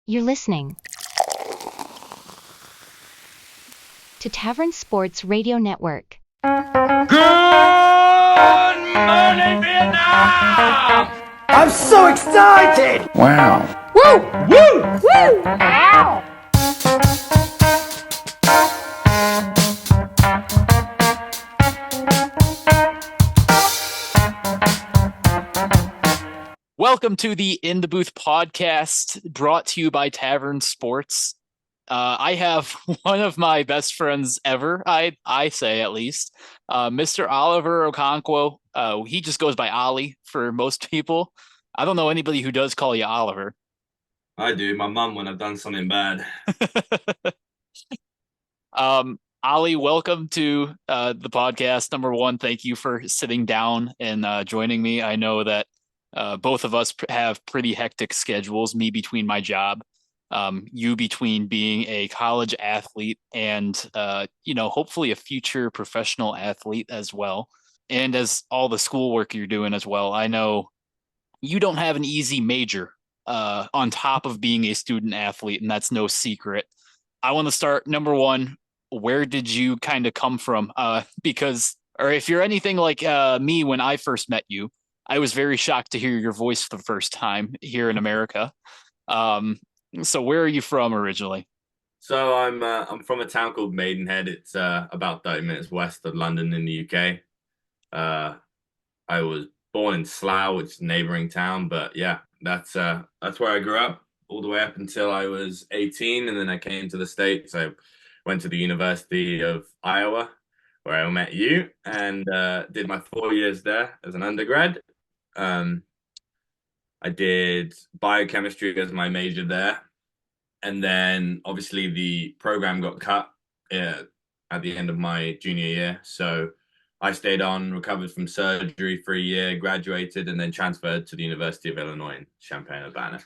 You're listening to Tavern Sports Radio Network. Good morning, Vietnam! I'm so excited! Wow. Woo! Woo! Woo! Ow! Welcome to the In the Booth podcast, brought to you by Tavern Sports. I have one of my best friends ever, I say at least, Mr. Oliver Okonkwo. He just goes by Ollie for most people. I don't know anybody who does call you Oliver. I do. My mum when I've done something bad. Ollie, welcome to the podcast. Number one, thank you for sitting down and joining me. I know that both of us have pretty hectic schedules, me between my job, you between being a college athlete and, hopefully a future professional athlete as well. And as all the schoolwork you're doing as well. I know you don't have an easy major on top of being a student athlete, and that's no secret. I want to start, number one, where did you kind of come from? Or if you're anything like me when I first met you, I was very shocked to hear your voice for the first time here in America. So where are you from originally? So I'm from a town called Maidenhead. It's about 30 minutes west of London in the UK. I was born in Slough, which is a neighboring town, but yeah, that's where I grew up all the way up until I was 18, and then I came to the States. I went to the University of Iowa, where I met you, and did my 4 years there as an undergrad. I did biochemistry as my major there. And then obviously the program got cut at the end of my junior year. So I stayed on, recovered from surgery for a year, graduated, and then transferred to the University of Illinois in Champaign-Urbana.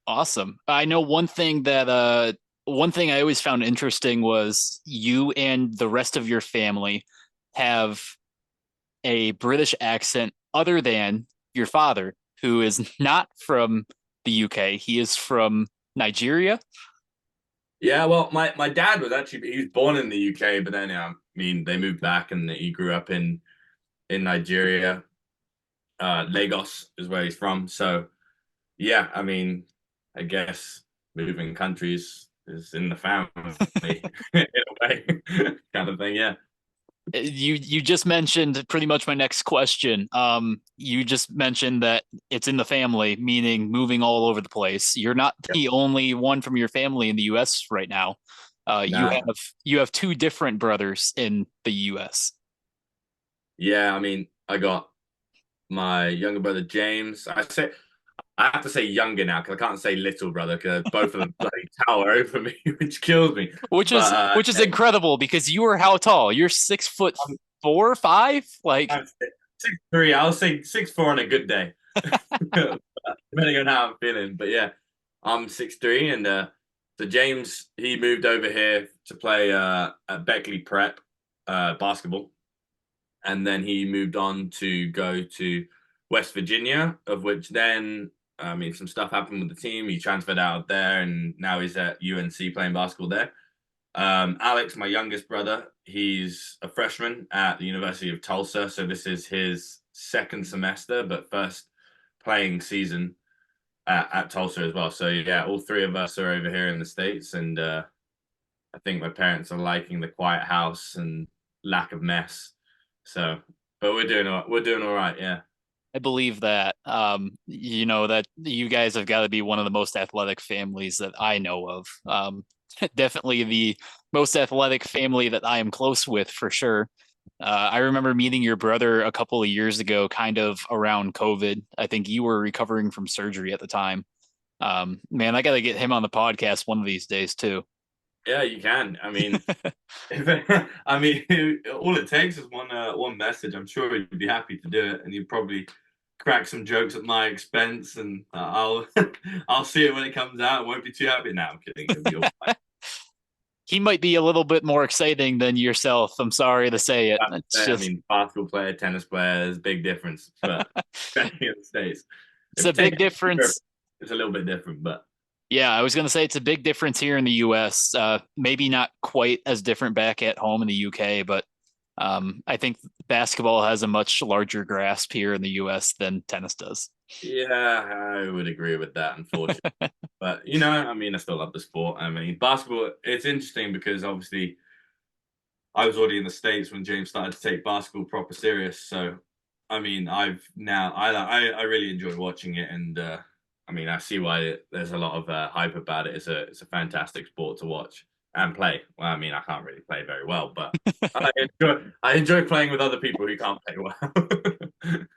Awesome. I know one thing I always found interesting was you and the rest of your family have a British accent other than your father, who is not from the UK. He is from Nigeria. Yeah, well, my dad was he was born in the UK, but then they moved back and he grew up in Nigeria. Lagos is where he's from. So yeah, I guess moving countries is in the family in a way, kind of thing. Yeah. You just mentioned pretty much my next question. You just mentioned that it's in the family, meaning moving all over the place. You're not the only one from your family in the US right now. Nah. You have two different brothers in the US. Yeah, I got my younger brother James. I have to say younger now because I can't say little brother because both of them bloody tower over me, which kills me. Which is incredible because you are how tall? You're 6'4", 5? Like I'm 6'3". I'll say 6'4" on a good day, depending on how I'm feeling. But yeah, I'm 6'3", and so James he moved over here to play at Beckley Prep basketball, and then he moved on to go to West Virginia, of which then. Some stuff happened with the team. He transferred out there, and now he's at UNC playing basketball there. Alex, my youngest brother, he's a freshman at the University of Tulsa. So this is his second semester, but first playing season at Tulsa as well. So yeah, all three of us are over here in the States, and I think my parents are liking the quiet house and lack of mess. So, but we're doing all right. Yeah. I believe that. That you guys have got to be one of the most athletic families that I know of. Definitely the most athletic family that I am close with for sure. I remember meeting your brother a couple of years ago, kind of around COVID. I think you were recovering from surgery at the time. Man, I got to get him on the podcast one of these days too. Yeah, you can. All it takes is one message. I'm sure he'd be happy to do it, and he'd probably crack some jokes at my expense, and I'll I'll see it when it comes out. I won't be too happy. Now I'm kidding. It'll be all fine. He might be a little bit more exciting than yourself. I'm sorry to say it. Basketball player, tennis player, there's a big difference, but especially in the States, It's a big difference. It's a little bit different, but Yeah, I was going to say it's a big difference here in the US. Maybe not quite as different back at home in the UK, but I think basketball has a much larger grasp here in the US than tennis does. Yeah, I would agree with that, unfortunately. But you know, I mean, I still love the sport. I mean, basketball. It's interesting because obviously I was already in the States when James started to take basketball proper serious. So, I mean, I really enjoy watching it, and I mean, I see why there's a lot of hype about it. It's a fantastic sport to watch and play. Well, I mean, I can't really play very well, but I enjoy playing with other people who can't play well.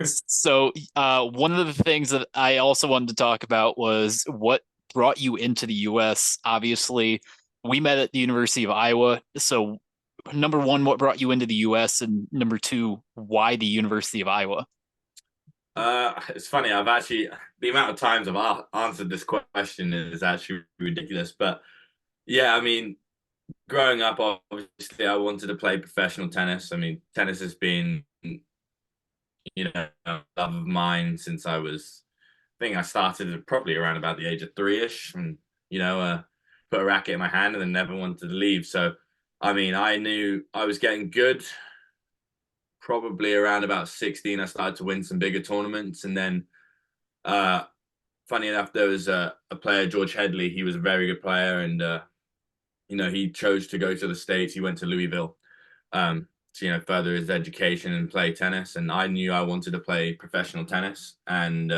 So, one of the things that I also wanted to talk about was what brought you into the US. Obviously, we met at the University of Iowa. So, number one, what brought you into the US? And number two, why the University of Iowa? It's funny. I've actually the amount of times I've answered this question is actually ridiculous. But yeah, I mean, growing up, obviously, I wanted to play professional tennis. I mean, tennis has been, a love of mine since I think I started probably around about the age of three-ish, and put a racket in my hand and then never wanted to leave. So, I mean, I knew I was getting good. Probably around about 16, I started to win some bigger tournaments, and then, uh, funny enough, there was a player, George Headley. He was a very good player, and he chose to go to the States. He went to Louisville, to further his education and play tennis. And I knew I wanted to play professional tennis. And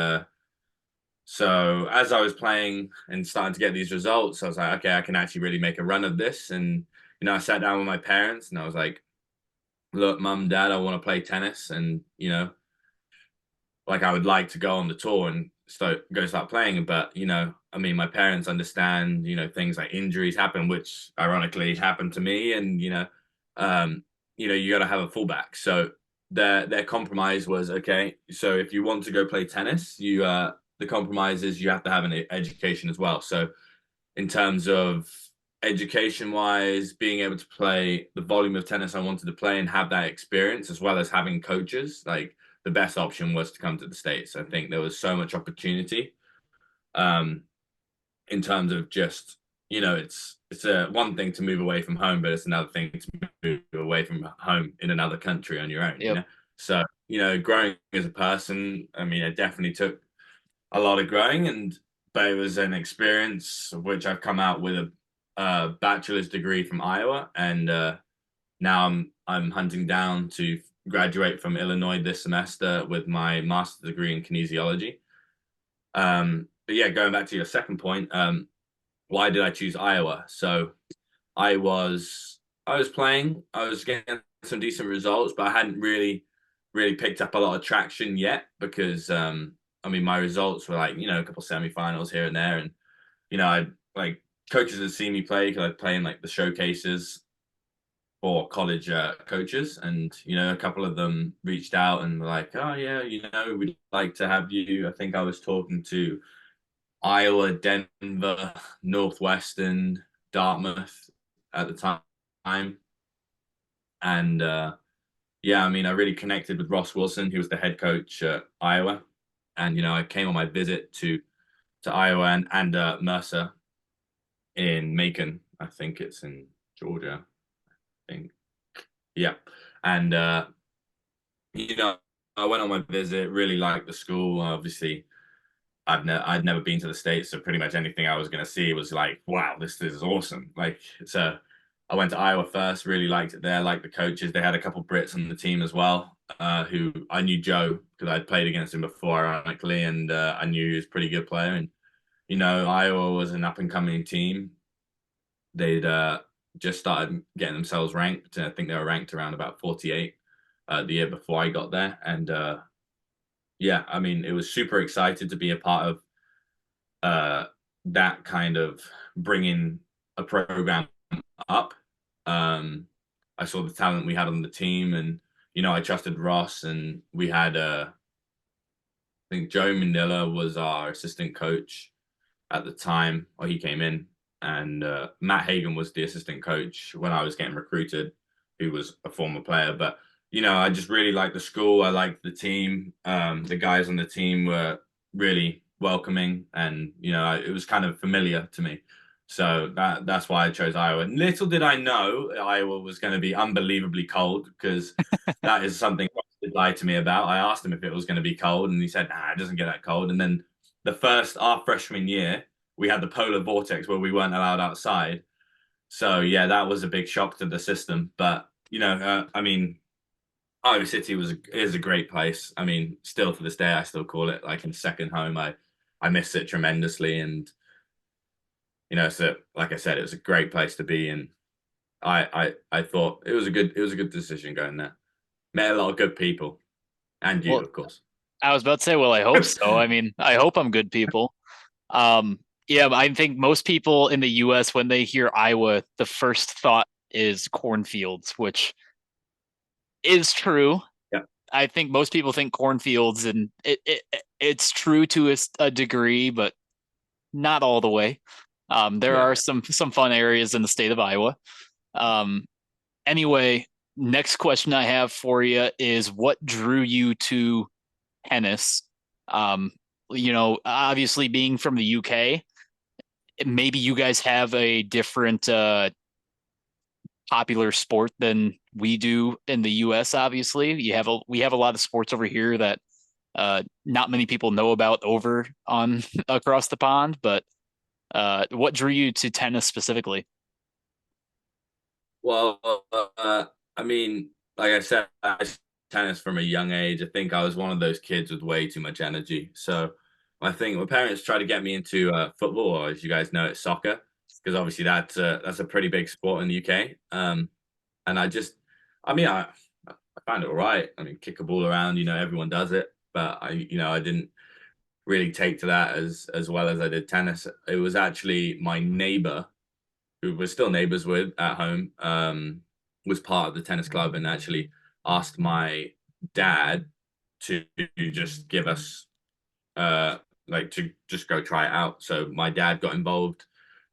so as I was playing and starting to get these results, I was like, okay, I can actually really make a run of this. And I sat down with my parents and I was like, look, mum, dad, I want to play tennis, and like I would like to go on the tour and start playing. But I mean, my parents understand, things like injuries happen, which ironically happened to me, and um, you got to have a fullback. So their compromise was, okay, so if you want to go play tennis, the compromise is you have to have an education as well. So in terms of education wise, being able to play the volume of tennis I wanted to play and have that experience, as well as having coaches, like the best option was to come to the States. I think there was so much opportunity, um, in terms of just, it's a one thing to move away from home, but it's another thing to move away from home in another country on your own, Yep. So, growing as a person, I mean, it definitely took a lot of growing, but it was an experience of which I've come out with a bachelor's degree from Iowa, and now I'm hunting down to graduate from Illinois this semester with my master's degree in kinesiology. But yeah, going back to your second point, why did I choose Iowa? So I was I was playing, I was getting some decent results, but I hadn't really picked up a lot of traction yet because I mean my results were like a couple semifinals here and there, and I like coaches had seen me play because I play in like the showcases for college coaches, and a couple of them reached out and were like, oh yeah, we'd like to have you. I think I was talking to Iowa, Denver, Northwestern, Dartmouth at the time. And yeah, I mean, I really connected with Ross Wilson, who was the head coach at Iowa. And I came on my visit to Iowa and Mercer in Macon. I think it's in Georgia. I think, yeah. And I went on my visit, really liked the school. Obviously, I'd never been to the States, so pretty much anything I was going to see was like, wow, this is awesome. Like, so I went to Iowa first, really liked it there, liked the coaches. They had a couple Brits on the team as well, who I knew Joe because I'd played against him before, ironically, and I knew he was a pretty good player. And Iowa was an up and coming team. They'd just started getting themselves ranked. I think they were ranked around about 48 the year before I got there, and yeah, I mean, it was super excited to be a part of that kind of bringing a program up. I saw the talent we had on the team, and I trusted Ross, and we had I think Joe Manila was our assistant coach at the time, or he came in, and Matt Hagan was the assistant coach when I was getting recruited, who was a former player. But I just really liked the school. I liked the team. The guys on the team were really, welcoming, and it was kind of familiar to me. So that's why I chose Iowa. And little did I know Iowa was going to be unbelievably cold, because that is something he lied to me about. I asked him if it was going to be cold, and he said, "Nah, it doesn't get that cold." And then our freshman year, we had the polar vortex where we weren't allowed outside. So yeah, that was a big shock to the system. But I mean, Iowa City is a great place. I mean, still to this day, I still call it like a second home. I miss it tremendously, and so like I said, it was a great place to be, and I thought it was a good decision going there. Met a lot of good people, and you, Well, of course. I was about to say, well, I hope so. I mean, I hope I'm good people. Yeah, I think most people in the US, when they hear Iowa, the first thought is cornfields, which is true. Yeah, I think most people think cornfields, and it's true to a degree, but not all the way. There yeah. are some fun areas in the state of Iowa. Um, anyway, next question I have for you is, what drew you to tennis? Um, obviously being from the UK, maybe you guys have a different popular sport than we do in the US. Obviously, we have a lot of sports over here that not many people know about over on across the pond. But what drew you to tennis specifically? Well, I mean, like I said, I tennis from a young age. I think I was one of those kids with way too much energy. So I think my parents tried to get me into football, or as you guys know, it's soccer, because obviously that's a pretty big sport in the UK. And I mean, I find it all right. I mean, kick a ball around, everyone does it, but I didn't really take to that as well as I did tennis. It was actually my neighbor, who we're still neighbors with at home, was part of the tennis club, and actually asked my dad to just give us like to just go try it out. So my dad got involved,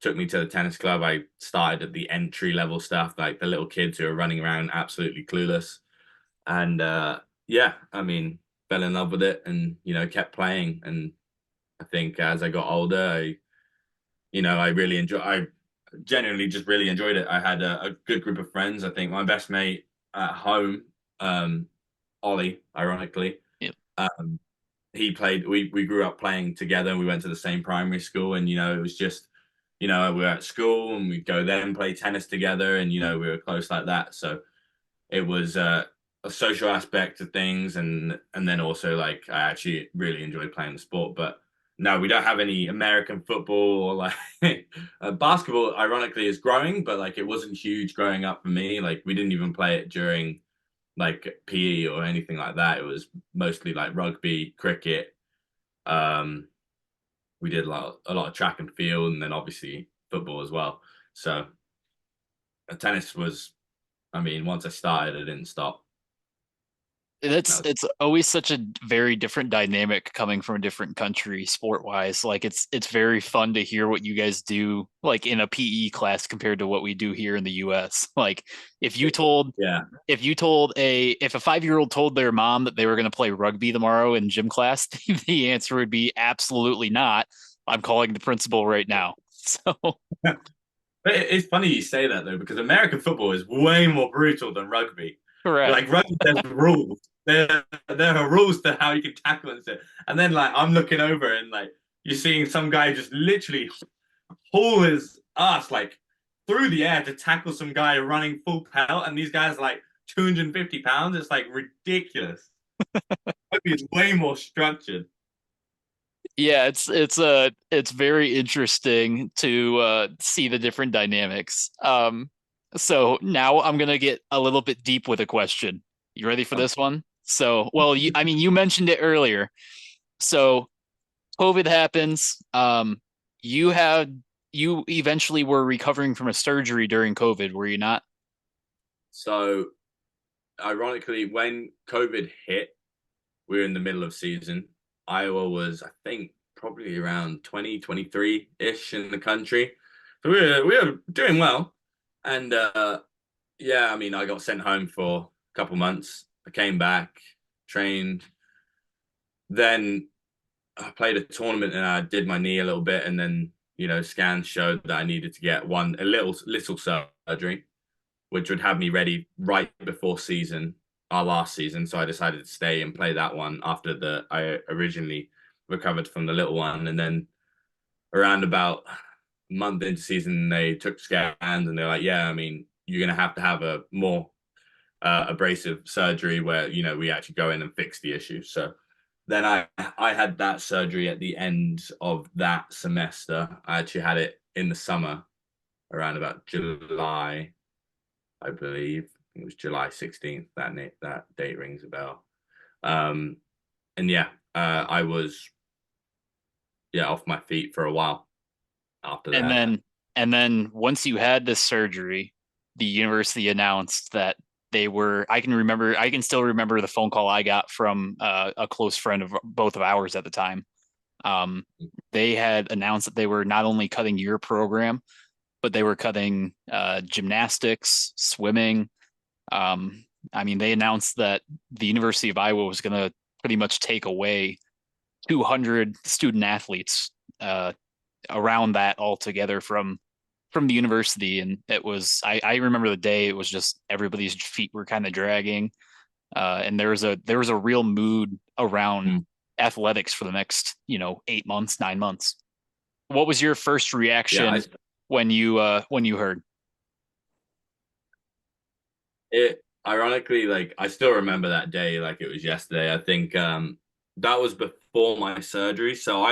took me to the tennis club. I started at the entry level stuff, like the little kids who are running around absolutely clueless. And yeah, I mean, fell in love with it, and kept playing. And I think as I got older, I really I genuinely just really enjoyed it. I had a good group of friends. I think my best mate at home, um, Ollie, ironically, Yep. um, he played. We grew up playing together, and we went to the same primary school. And it was just, we were at school, and we'd go there and play tennis together, and we were close like that. So it was a social aspect of things, and then also, like, I actually really enjoyed playing the sport. But no, we don't have any American football, or like basketball. Ironically, is growing, but like it wasn't huge growing up for me. Like we didn't even play it during like PE or anything like that. It was mostly like rugby, cricket. Um, we did a lot of track and field, and then obviously football as well. So tennis was, I mean, once I started, I didn't stop. That was It's always such a very different dynamic coming from a different country sport wise. Like it's very fun to hear what you guys do like in a PE class compared to what we do here in the US. Like if you told yeah. if a 5-year-old told their mom that they were going to play rugby tomorrow in gym class, the answer would be absolutely not. I'm calling the principal right now. So But it's funny you say that though, because American football is way more brutal than rugby. correct. Like rugby, there's rules. There are rules to how you can tackle and stuff. And then like I'm looking over, and like you're seeing some guy just literally pull his ass like through the air to tackle some guy running full pelt, and these guys are like 250 pounds. It's like ridiculous. Rugby is way more structured. Yeah, it's very interesting to see the different dynamics. So now I'm gonna get a little bit deep with a question. You ready for Um, this one? So, well, I mean, you mentioned it earlier. So COVID happens. You had you eventually were recovering from a surgery during COVID, were you not? So ironically, when COVID hit, we were in the middle of season. Iowa was, I think, probably around 2023-ish in the country. So we were doing well. And yeah, I mean, I got sent home for a couple months. I came back, trained. Then I played a tournament and I did my knee a little bit, and then scans showed that I needed to get a little surgery, which would have me ready right before our last season. So I decided to stay and play that one after I originally recovered from the little one, and then around about a month into season, they took scans and they're like, yeah, I mean, you're gonna have to have a more abrasive surgery where we actually go in and fix the issue. So then I had that surgery at the end of that semester. I actually had it in the summer around about July, I believe. It was July 16th. That date rings a bell. And yeah, I was off my feet for a while after And that. then once you had this surgery, the university announced that I can still remember the phone call I got from a close friend of both of ours at the time. They had announced that they were not only cutting your program, but they were cutting gymnastics, swimming. I mean, they announced that the University of Iowa was going to pretty much take away 200 student athletes around that altogether from the university. And it was, I remember the day it was just everybody's feet were kind of dragging. And there was a real mood around athletics for the next, 8 months, 9 months. What was your first reaction when you heard it? Ironically, like I still remember that day like it was yesterday. I think that was before my surgery. So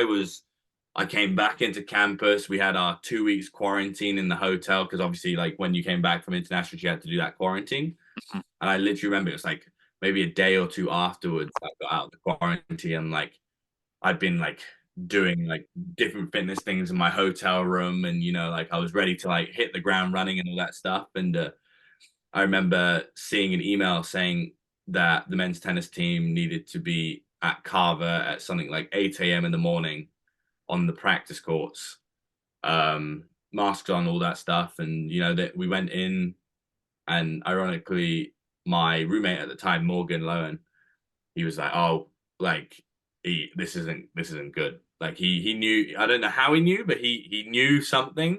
I came back into campus. We had our 2 weeks quarantine in the hotel because obviously, like when you came back from international, you had to do that quarantine. And I literally remember it was like maybe a day or two afterwards I got out of the quarantine. And like I'd been like doing like different fitness things in my hotel room, and like I was ready to like hit the ground running and all that stuff. And I remember seeing an email saying that the men's tennis team needed to be at Carver at something like 8 a.m. in the morning on the practice courts, masks on, all that stuff. And that we went in, and ironically, my roommate at the time, Morgan Lowen, he was like, "Oh, like this isn't good." Like he knew. I don't know how he knew, but he knew something,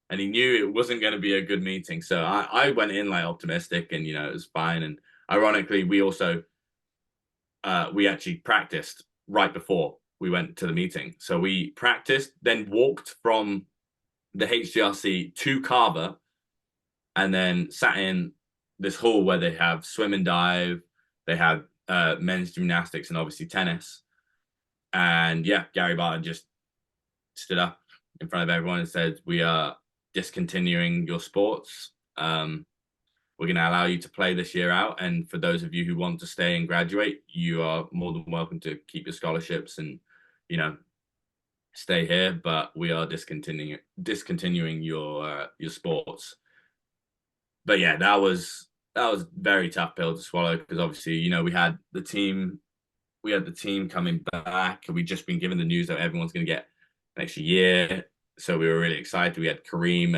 and he knew it wasn't going to be a good meeting. So I went in like optimistic, and it was fine. And ironically, we actually practiced right before we went to the meeting. So we practiced, then walked from the HGRC to Carver, and then sat in this hall where they have swim and dive, they have men's gymnastics, and obviously tennis. And yeah, Gary Barton just stood up in front of everyone and said, "We are discontinuing your sports. We're going to allow you to play this year out. And for those of you who want to stay and graduate, you are more than welcome to keep your scholarships and, stay here. But we are discontinuing your sports." But yeah, that was very tough pill to swallow because obviously, we had the team coming back. We'd just been given the news that everyone's going to get an extra year, so we were really excited. We had Kareem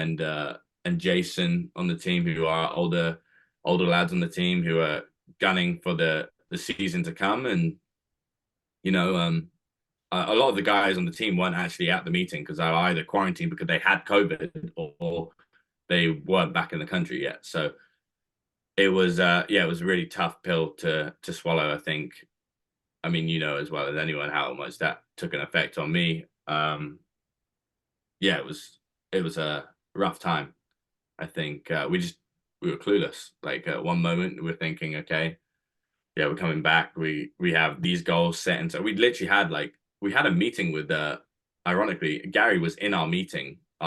and Jason on the team, who are older lads on the team who are gunning for the season to come. And a lot of the guys on the team weren't actually at the meeting because they were either quarantined because they had COVID or they weren't back in the country yet. So it was it was a really tough pill to swallow, I think. I mean, as well as anyone how much that took an effect on me. Yeah, it was a rough time. I think we were clueless. Like at one moment we were thinking, okay, yeah, we're coming back. We have these goals set, and so we had a meeting with ironically, Gary was in our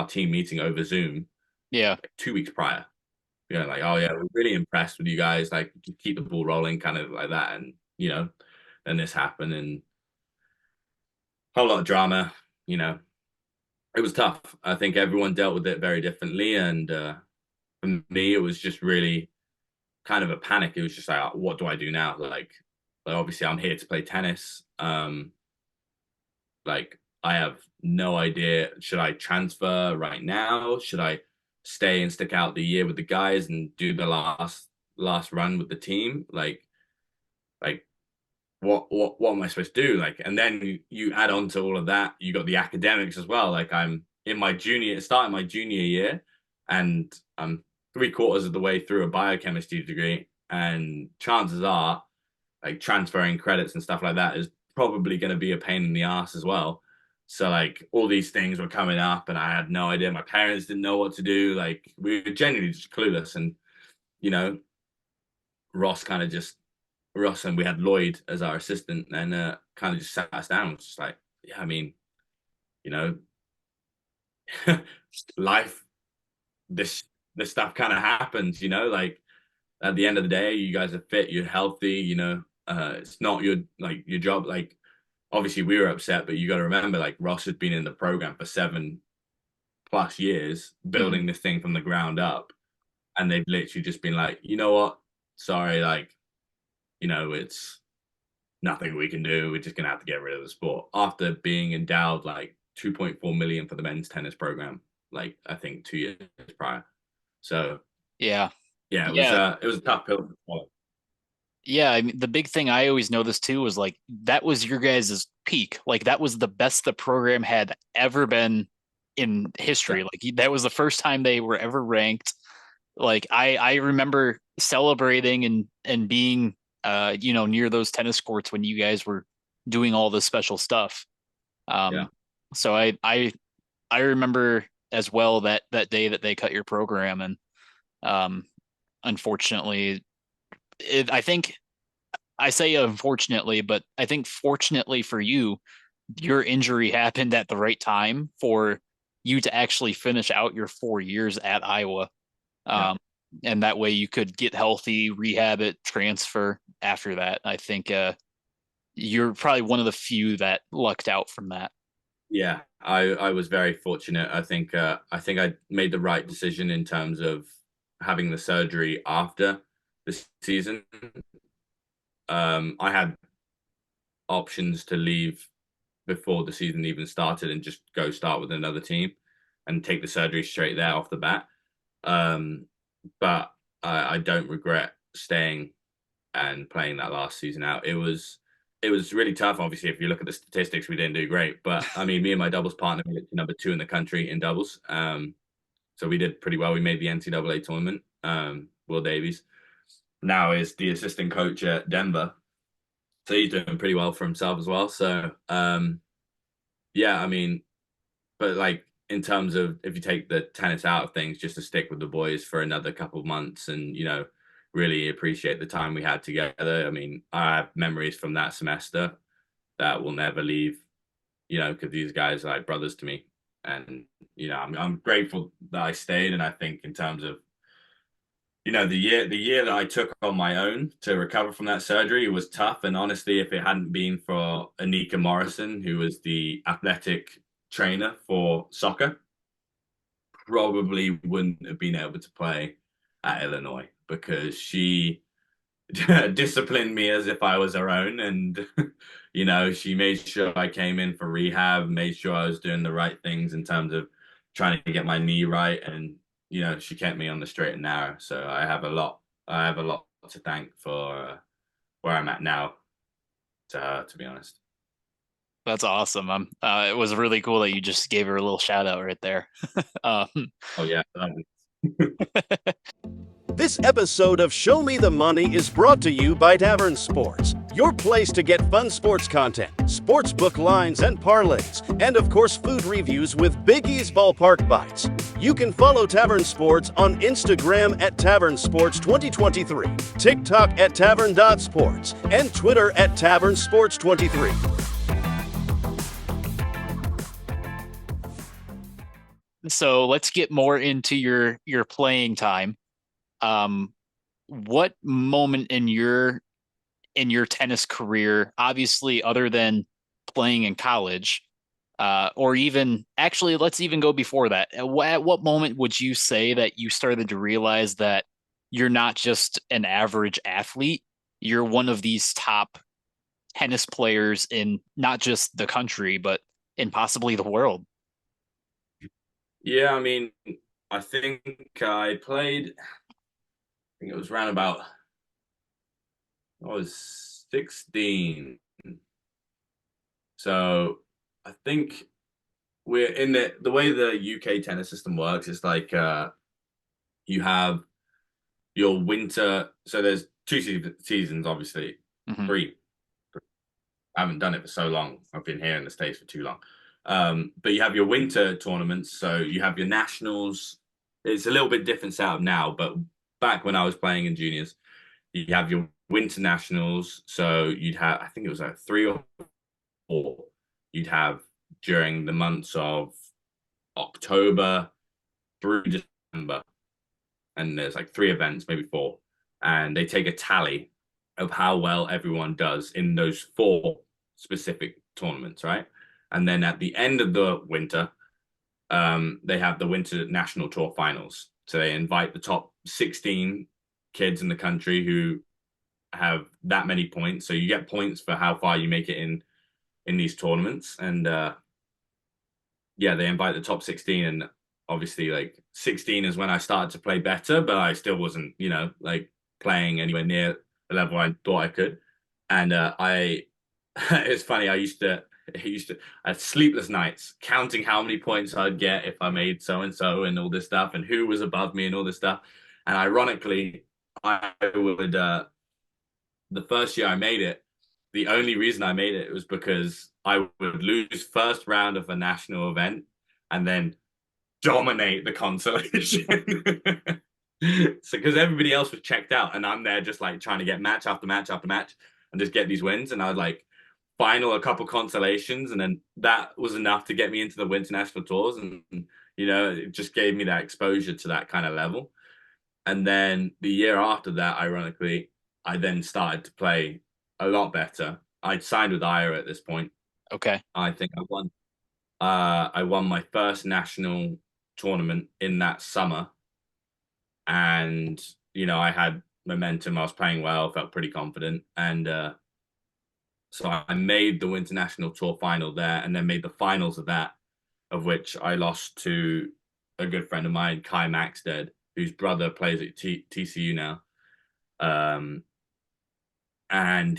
team meeting over Zoom. Yeah. Like 2 weeks prior. Like, oh yeah, we're really impressed with you guys. Like, keep the ball rolling, kind of like that. And then this happened, and a whole lot of drama. It was tough. I think everyone dealt with it very differently, and for me, it was just really kind of a panic. It was just like, what do I do now? Like obviously, I'm here to play tennis. Like, I have no idea. Should I transfer right now? Should I stay and stick out the year with the guys and do the last run with the team? Like what am I supposed to do? Like, and then you add on to all of that, you got the academics as well. Like, I'm in my starting my junior year, and I'm 3/4 of the way through a biochemistry degree, and chances are, like, transferring credits and stuff like that is probably going to be a pain in the ass as well. So, like, all these things were coming up, and I had no idea. My parents didn't know what to do. Like, we were genuinely just clueless, and you know, Ross kind of just Ross and we had Lloyd as our assistant, and kind of just sat us down. It's just like, yeah, I mean, you know, life, this this stuff kind of happens. Like, at the end of the day, you guys are fit, you're healthy. It's not your job. Like, obviously, we were upset, but you got to remember, like, Ross had been in the program for 7+ years, building this thing from the ground up, and they've literally just been like, you know what? Sorry, like, it's nothing we can do. We're just gonna have to get rid of the sport after being endowed like 2.4 million for the men's tennis program, like, I think 2 years prior. So Yeah. yeah, Yeah. it was a tough pill to swallow. Yeah, I mean, the big thing I always noticed too was like that was your guys' peak. Like that was the best the program had ever been in history. Yeah. Like that was the first time they were ever ranked. Like I remember celebrating and being near those tennis courts when you guys were doing all this special stuff. Yeah. So I remember as well that day that they cut your program, and unfortunately I think I say unfortunately, but I think fortunately for you, your injury happened at the right time for you to actually finish out your 4 years at Iowa. Yeah. And that way you could get healthy, rehab it, transfer after that. I think you're probably one of the few that lucked out from that. Yeah, I was very fortunate. I think I made the right decision in terms of having the surgery after the season. I had options to leave before the season even started and just go start with another team and take the surgery straight there off the bat. Um, but I don't regret staying and playing that last season out. It was really tough. Obviously, if you look at the statistics, we didn't do great. But I mean, me and my doubles partner made it to number 2 in the country in doubles. So we did pretty well. We made the NCAA tournament. Will Davies now is the assistant coach at Denver, so he's doing pretty well for himself as well. So yeah, I mean, but like, in terms of, if you take the tennis out of things, just to stick with the boys for another couple of months and, really appreciate the time we had together. I mean, I have memories from that semester that will never leave, because these guys are like brothers to me. And, I'm grateful that I stayed. And I think in terms of, the year that I took on my own to recover from that surgery was tough. And honestly, if it hadn't been for Anika Morrison, who was the athletic trainer for soccer, probably wouldn't have been able to play at Illinois, because she disciplined me as if I was her own. And, she made sure I came in for rehab, made sure I was doing the right things in terms of trying to get my knee right. And, she kept me on the straight and narrow. So I have a lot to thank for where I'm at now to her, to be honest. That's awesome. It was really cool that you just gave her a little shout out right there. um, Oh, yeah. This episode of Show Me the Money is brought to you by Tavern Sports, your place to get fun sports content, sportsbook lines and parlays, and of course food reviews with Big E's Ballpark Bites. You can follow Tavern Sports on Instagram at Tavern Sports 2023, TikTok at Tavern.Sports, and Twitter at Tavern Sports 23. so let's get more into your playing time. What moment in your tennis career, obviously other than playing in college, or even actually, let's even go before that. At what moment would you say that you started to realize that you're not just an average athlete, you're one of these top tennis players in not just the country, but in possibly the world? Yeah, I mean, I think it was around about, I was 16. So I think we're in the way the UK tennis system works. It's like you have your winter. So there's two seasons, obviously. Mhm. Three. I haven't done it for so long. I've been here in the States for too long. But you have your winter tournaments. So you have your nationals. It's a little bit different setup now, but back when I was playing in juniors, you have your winter nationals. So you'd have, I think it was like 3 or 4 you'd have during the months of October through December. And there's like 3 events, maybe 4. And they take a tally of how well everyone does in those 4 specific tournaments, right? And then at the end of the winter, they have the Winter National Tour Finals. So they invite the top 16 kids in the country who have that many points. So you get points for how far you make it in these tournaments. And yeah, they invite the top 16. And obviously, like 16 is when I started to play better, but I still wasn't, like playing anywhere near the level I thought I could. And it's funny, I had sleepless nights counting how many points I'd get if I made so and so and all this stuff and who was above me and all this stuff. And ironically, I would the first year I made it, the only reason I made it was because I would lose first round of a national event and then dominate the consolation. So because everybody else was checked out and I'm there just like trying to get match after match after match and just get these wins. And I would like final a couple consolations, and then that was enough to get me into the international tours. And it just gave me that exposure to that kind of level. And then the year after that, ironically, I then started to play a lot better. I'd signed with Ira at this point. Okay. I think I won my first national tournament in that summer. And, I had momentum. I was playing well, felt pretty confident. And so I made the International Tour final there and then made the finals of that, of which I lost to a good friend of mine, Kai Maxted, whose brother plays at TCU now. And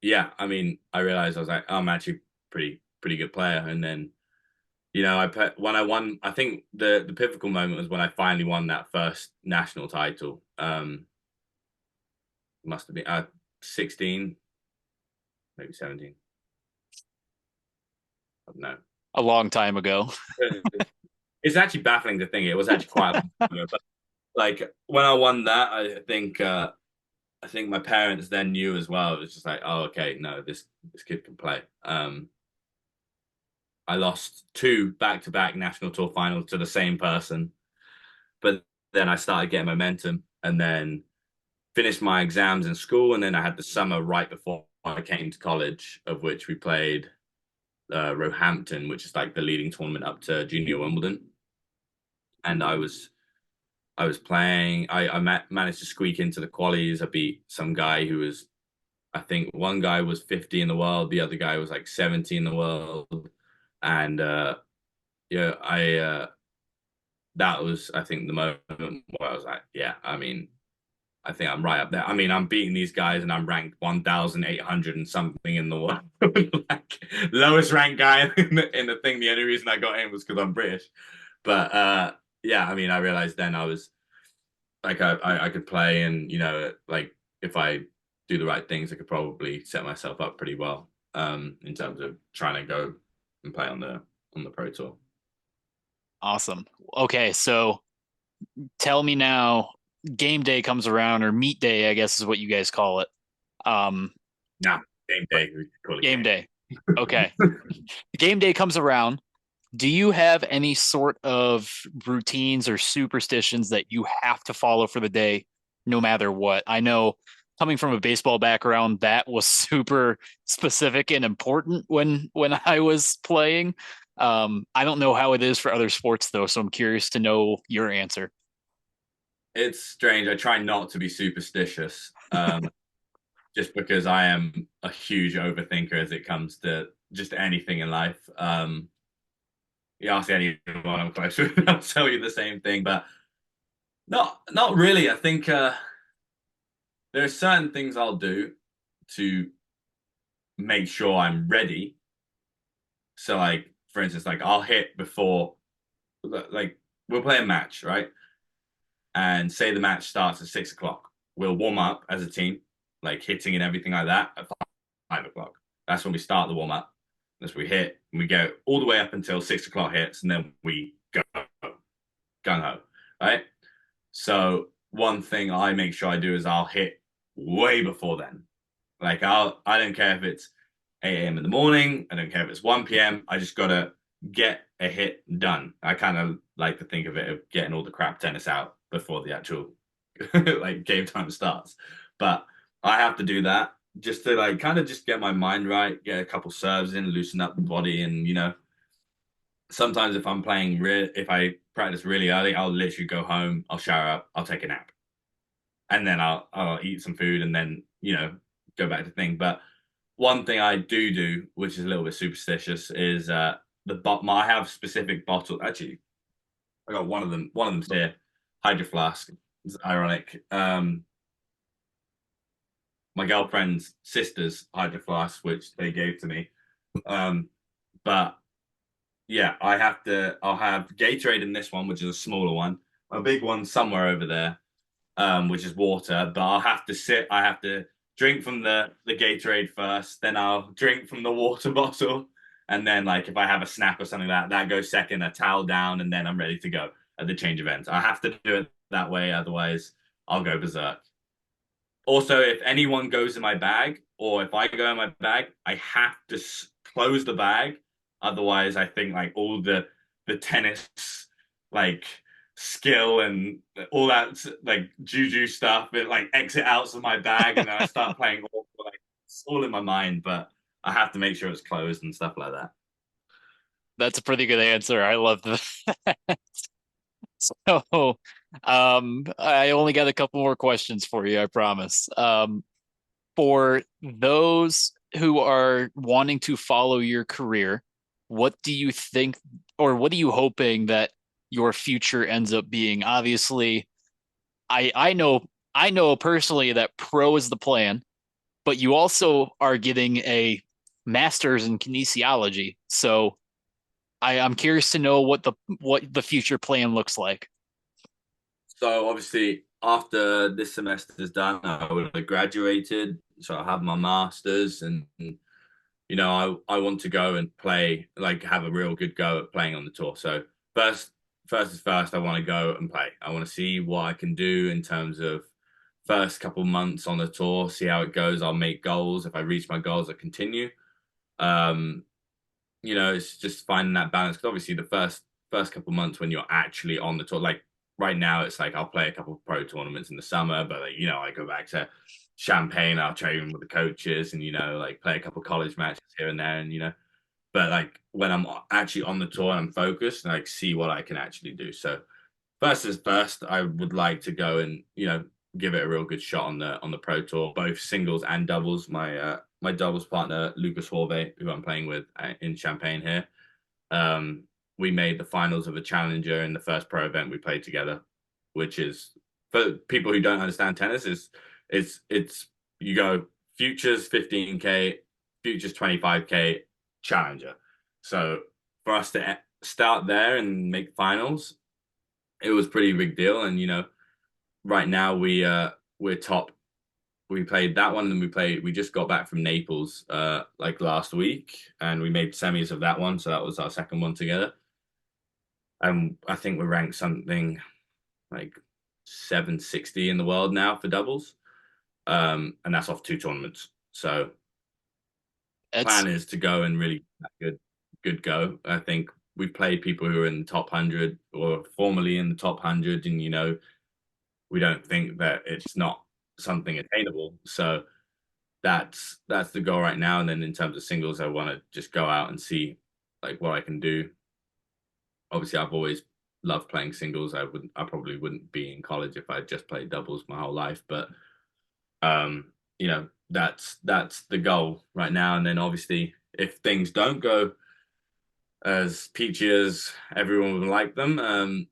yeah, I mean, I realized I was like, I'm actually pretty good player. And then, when I won, I think the pivotal moment was when I finally won that first national title. Must have been 16, maybe 17. I don't know. A long time ago. It's actually baffling to think it was actually quite a long time ago. But like when I won that, I think my parents then knew as well. It was just like, oh, okay, no, this kid can play. I lost 2 back-to-back national tour finals to the same person, but then I started getting momentum and then finished my exams in school. And then I had the summer right before I came to college, of which we played Roehampton, which is like the leading tournament up to Junior Wimbledon. And I was playing. I managed to squeak into the qualies. I beat some guy who was, I think one guy was 50 in the world, the other guy was like 70 in the world. And that was, I think, the moment where I was like, yeah, I mean, I think I'm right up there. I mean, I'm beating these guys and I'm ranked 1,800 and something in the world. Like, lowest ranked guy in the thing. The only reason I got in was because I'm British. But yeah, I mean, I realized then I was like, I could play, and like if I do the right things, I could probably set myself up pretty well in terms of trying to go and play on the pro tour. Awesome. Okay, so tell me now, game day comes around, or meet day, I guess is what you guys call it. Game day. We call it game day. Okay. Game day comes around. Do you have any sort of routines or superstitions that you have to follow for the day, no matter what? I know coming from a baseball background, that was super specific and important when I was playing. I don't know how it is for other sports though, so I'm curious to know your answer. It's strange. I try not to be superstitious, just because I am a huge overthinker as it comes to just anything in life. You ask anyone I'm close with, I'll tell you the same thing, but not really. I think there are certain things I'll do to make sure I'm ready. So like, for instance, like I'll hit before, like we'll play a match, right? And say the match starts at 6 o'clock. We'll warm up as a team, like hitting and everything like that at 5 o'clock. That's when we start the warm up. As we hit, and we go all the way up until 6 o'clock hits, and then we go gung ho, right? So one thing I make sure I do is I'll hit way before then. Like I don't care if it's 8 a.m. in the morning. I don't care if it's 1 p.m. I just gotta get a hit done. I kind of like to think of it of getting all the crap tennis out before the actual like game time starts. But I have to do that just to like kind of just get my mind right, get a couple serves in, loosen up the body, and sometimes if I'm playing if I practice really early, I'll literally go home, I'll shower up, I'll take a nap, and then I'll eat some food, and then go back to thing. But one thing I do, which is a little bit superstitious, is I have specific bottles. Actually, I got one of them. One of them's here, Hydro Flask. It's ironic. My girlfriend's sister's Hydro Flask, which they gave to me. But yeah, I'll have Gatorade in this one, which is a smaller one. A big one somewhere over there, which is water. But I have to drink from the Gatorade first, then I'll drink from the water bottle. And then like if I have a snack or something like that goes second, a towel down, and then I'm ready to go at the change of ends. I have to do it that way, otherwise I'll go berserk. Also, if anyone goes in my bag, or if I go in my bag, I have to close the bag. Otherwise, I think like all the tennis like skill and all that like juju stuff, it like exit out of my bag, and then I start playing like it's all in my mind. But I have to make sure it's closed and stuff like that. That's a pretty good answer. I love that. So, I only got a couple more questions for you, I promise. For those who are wanting to follow your career, what do you think, or what are you hoping that your future ends up being? Obviously, I know personally that pro is the plan, but you also are getting a master's in kinesiology. So I'm curious to know what the future plan looks like. So obviously, after this semester is done, I would have graduated. So I have my master's, and I want to go and play, like have a real good go at playing on the tour. So first is first. I want to go and play. I want to see what I can do in terms of first couple months on the tour. See how it goes. I'll make goals. If I reach my goals, I continue. It's just finding that balance, because obviously the first couple months when you're actually on the tour, like right now, it's like I'll play a couple of pro tournaments in the summer, but like, I go back to Champagne, I'll train with the coaches, and like play a couple of college matches here and there, and but like when I'm actually on the tour and I'm focused, and like see what I can actually do. So first is first, I would like to go and give it a real good shot on the pro tour, both singles and doubles. My doubles partner Lucas Horve, who I'm playing with in Champagne here, we made the finals of a challenger in the first pro event we played together, which is, for people who don't understand tennis, it's you go futures 15K, futures 25K, challenger. So for us to start there and make finals, it was pretty big deal. And right now we're top. We played that one, and we just got back from Naples like last week, and we made semis of that one, so that was our second one together. And I think we're ranked something like 760 in the world now for doubles. And that's off 2 tournaments. So plan is to go and really good go. I think we've played people who are in the top 100 or formerly in the top 100, and we don't think that it's not something attainable. So that's the goal right now. And then in terms of singles, I want to just go out and see like what I can do. Obviously, I've always loved playing singles. I probably wouldn't be in college if I just played doubles my whole life. But that's the goal right now. And then obviously, if things don't go as peachy as everyone would like them, I'm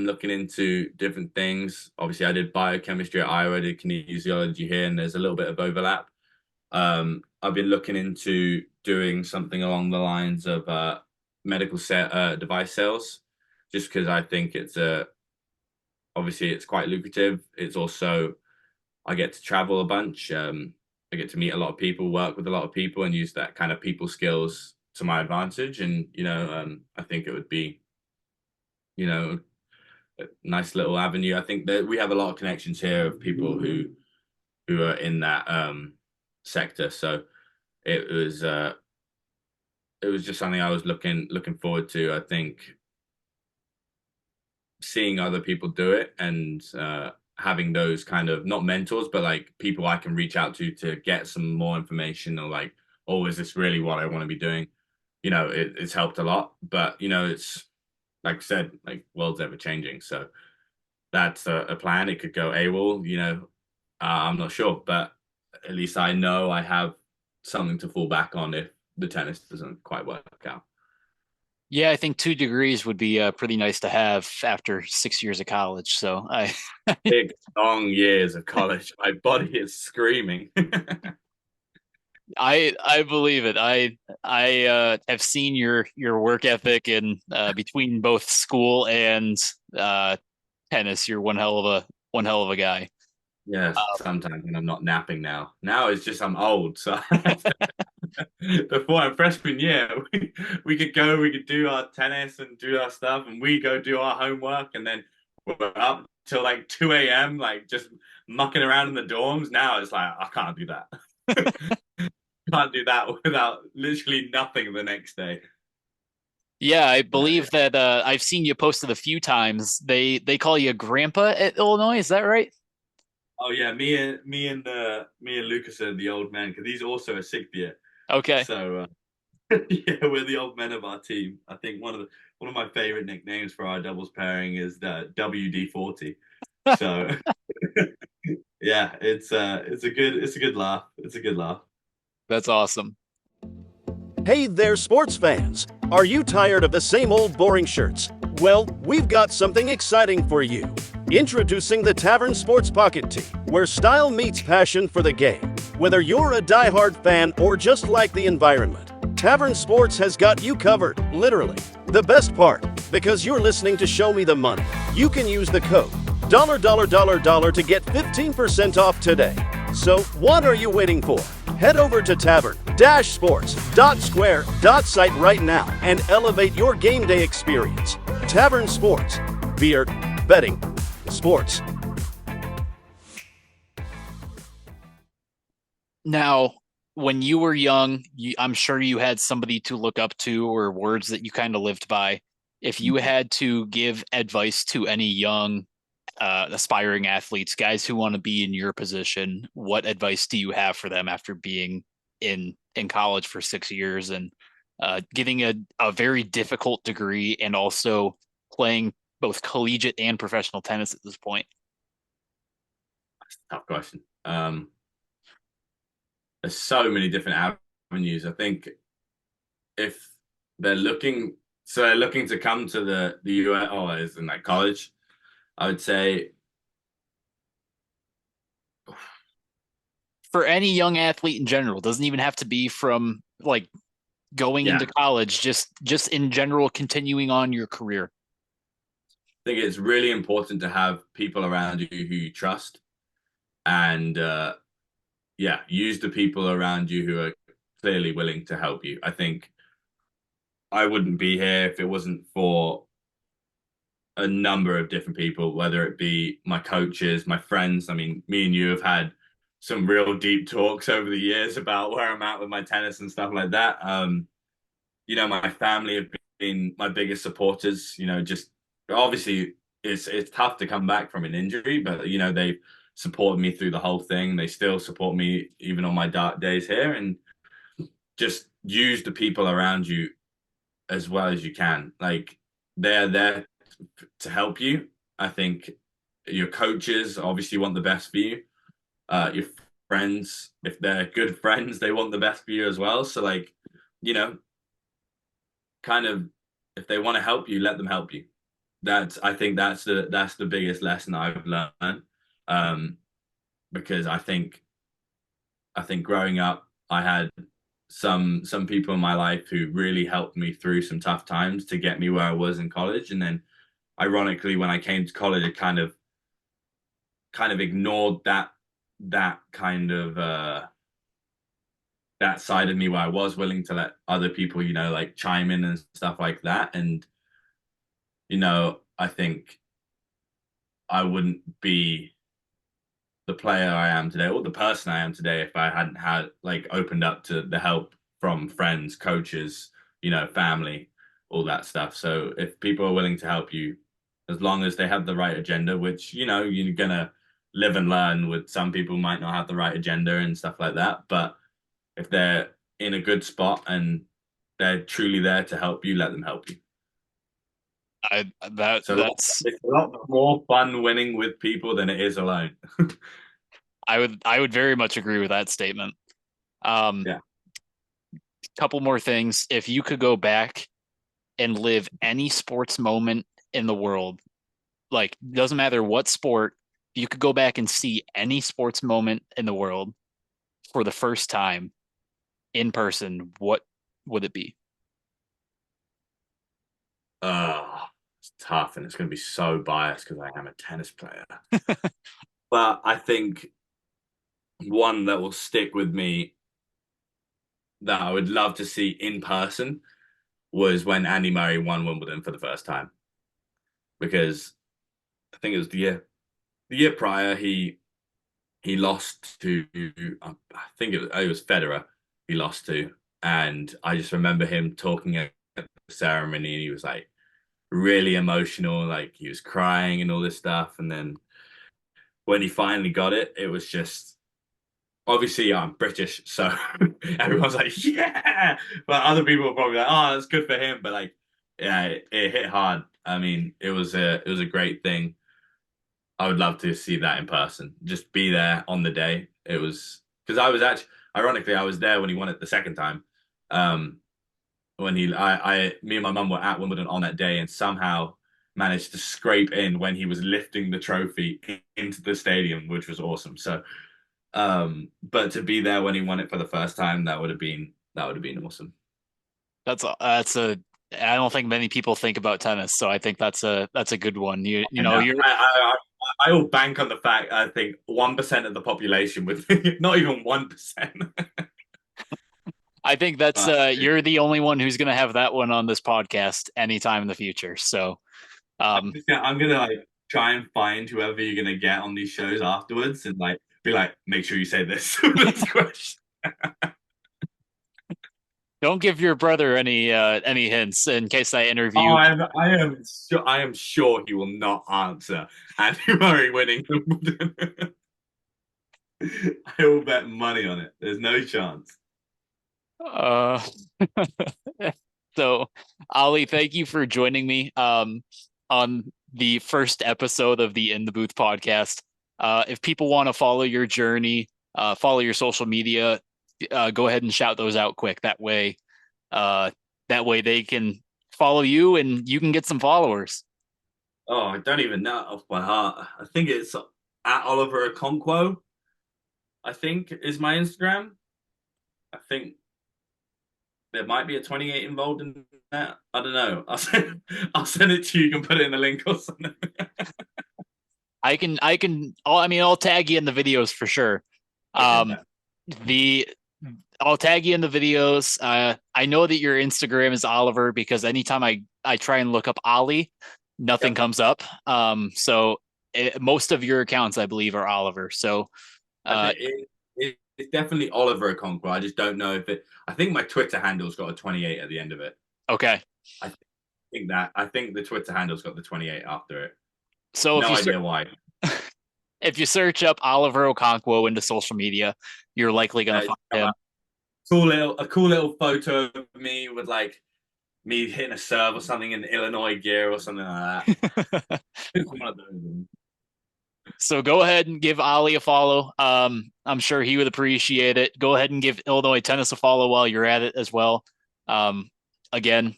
looking into different things. Obviously, I did biochemistry at Iowa, I did kinesiology here, and there's a little bit of overlap. I've been looking into doing something along the lines of medical device sales, just because I think it's obviously it's quite lucrative. It's also I get to travel a bunch. I get to meet a lot of people, work with a lot of people, and use that kind of people skills to my advantage. And I think it would be a nice little avenue. I think that we have a lot of connections here of people who are in that sector. So it was uh, it was just something I was looking forward to. I think seeing other people do it and having those kind of not mentors, but like people I can reach out to get some more information or like, oh, is this really what I want to be doing? It's helped a lot. But it's like I said, like world's ever changing. So that's a plan. It could go AWOL, I'm not sure, but at least I know I have something to fall back on if the tennis doesn't quite work out. Yeah, I think 2 degrees would be pretty nice to have after 6 years of college. So Big, long years of college. My body is screaming. I believe it. I have seen your work ethic and between both school and tennis, you're one hell of a guy. Yes, sometimes when I'm not napping now. Now it's just I'm old. So before our freshman year, we we could do our tennis and do our stuff, and we go do our homework, and then we're up till like 2 a.m., like just mucking around in the dorms. Now it's like I can't do that. Can't do that without literally nothing the next day. Yeah, I But yeah. believe that I've seen you posted a few times. They call you grandpa at Illinois, is that right? Oh yeah, me and Lucas are the old men because he's also a sixth year. Okay. So yeah, we're the old men of our team. I think one of my favorite nicknames for our doubles pairing is the WD-40. So yeah, it's a good laugh. It's a good laugh. That's awesome. Hey there, sports fans! Are you tired of the same old boring shirts? Well, we've got something exciting for you. Introducing the Tavern Sports Pocket Tee, where style meets passion for the game. Whether you're a die-hard fan or just like the environment, Tavern Sports has got you covered, literally. The best part, because you're listening to Show Me the Money, you can use the code $$ to get 15% off today. So what are you waiting for? Head over to tavern-sports.square.site right now and elevate your game day experience. Tavern Sports. Beer, betting, sports. Now, when you were young, I'm sure you had somebody to look up to or words that you kind of lived by. If you had to give advice to any young aspiring athletes, guys who want to be in your position, what advice do you have for them after being in college for 6 years and getting a very difficult degree and also playing both collegiate and professional tennis at this point? Tough question. There's so many different avenues. I think if they're looking to come to the US or as in like college, I would say For any young athlete in general, doesn't even have to be from like going yeah, into college, just in general continuing on your career. I think it's really important to have people around you who you trust and yeah, use the people around you who are clearly willing to help you. I think I wouldn't be here if it wasn't for a number of different people, whether it be my coaches, my friends. I mean, me and you have had some real deep talks over the years about where I'm at with my tennis and stuff like that. My family have been my biggest supporters. Just obviously it's tough to come back from an injury, but they've supported me through the whole thing. They still support me even on my dark days here, and just use the people around you as well as you can. Like they're there to help you. I think your coaches obviously want the best for you. Your friends, if they're good friends, they want the best for you as well. So like, you know, kind of if they want to help you, let them help you. I think that's the biggest lesson I've learned. Because I think I think growing up, I had some people in my life who really helped me through some tough times to get me where I was in college. And then ironically, when I came to college, I kind of ignored that kind of that side of me where I was willing to let other people, like chime in and stuff like that. And, I think I wouldn't be the player I am today or the person I am today if I hadn't had like opened up to the help from friends, coaches, family, all that stuff. So if people are willing to help you, as long as they have the right agenda, which, you're gonna live and learn with some people might not have the right agenda and stuff like that. But if they're in a good spot and they're truly there to help you, let them help you. That's It's a lot more fun winning with people than it is alone. I would very much agree with that statement. Yeah. Couple more things. If you could go back and live any sports moment in the world, like doesn't matter what sport, you could go back and see any sports moment in the world for the first time in person, what would it be? It's tough and it's going to be so biased because I am a tennis player. But I think one that will stick with me that I would love to see in person was when Andy Murray won Wimbledon for the first time. Because I think it was the year prior he lost to I think it was Federer he lost to, and I just remember him talking at the ceremony and he was like really emotional, like he was crying and all this stuff. And then when he finally got it, it was just obviously I'm British, so everyone's like, yeah. But other people were probably like, oh, that's good for him. But like, yeah, it hit hard. I mean, it was a great thing. I would love to see that in person. Just be there on the day. It was because I was actually, ironically, I was there when he won it the second time. Um, when me and my mum were at Wimbledon on that day, and somehow managed to scrape in when he was lifting the trophy into the stadium, which was awesome. So, but to be there when he won it for the first time, that would have been awesome. That's a I don't think many people think about tennis, so I think that's a good one. You know, Yeah, you're I will bank on the fact I think 1% of the population with not even 1%. I think that's But you're the only one who's gonna have that one on this podcast anytime in the future. So um I'm gonna like try and find whoever you're gonna get on these shows afterwards and like be like, make sure you say this this question. don't give your brother any hints in case I Oh, interview. I am sure he will not answer Andy Murray winning Wimbledon. I will bet money on it. There's no chance. Uh so Ollie, thank you for joining me on the first episode of the In the Booth podcast. If people want to follow your journey, follow your social media, go ahead and shout those out quick. Uh, that way they can follow you and you can get some followers. Oh, I don't even know off by heart. I think it's at Oliver Okonkwo, I think is my Instagram. I think there might be a 28 involved in that. I don't know. I'll send it to you. You can put it in the link or something. I'll tag you in the videos for sure. Okay, Um, the I'll tag you in the videos. I know that your Instagram is Oliver because anytime I try and look up Ollie, nothing yep. comes up. Most of your accounts, I believe, are Oliver. So, It's definitely Oliver Okonkwo. I just don't know if it. I think my Twitter handle's got a 28 at the end of it. okay. I think the Twitter handle's got the 28 after it. So No idea why. if you search up Oliver Okonkwo into social media, you're likely going to find him. A cool little photo of me with like me hitting a serve or something in Illinois gear or something like that. It's one of those. So go ahead and give Ollie a follow. I'm sure he would appreciate it. Go ahead and give Illinois Tennis a follow while you're at it as well. Again,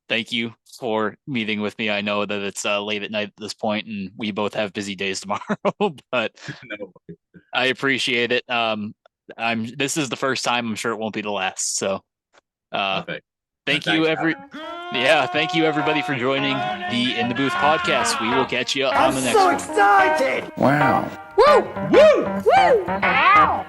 thank you for meeting with me. I know that it's late at night at this point, and we both have busy days tomorrow, but No. I appreciate it. This is the first time. I'm sure it won't be the last. So, Perfect. thank Thanks, you, thank you everybody for joining the In the Booth podcast. We will catch you on the next one. Excited! Wow. Ow!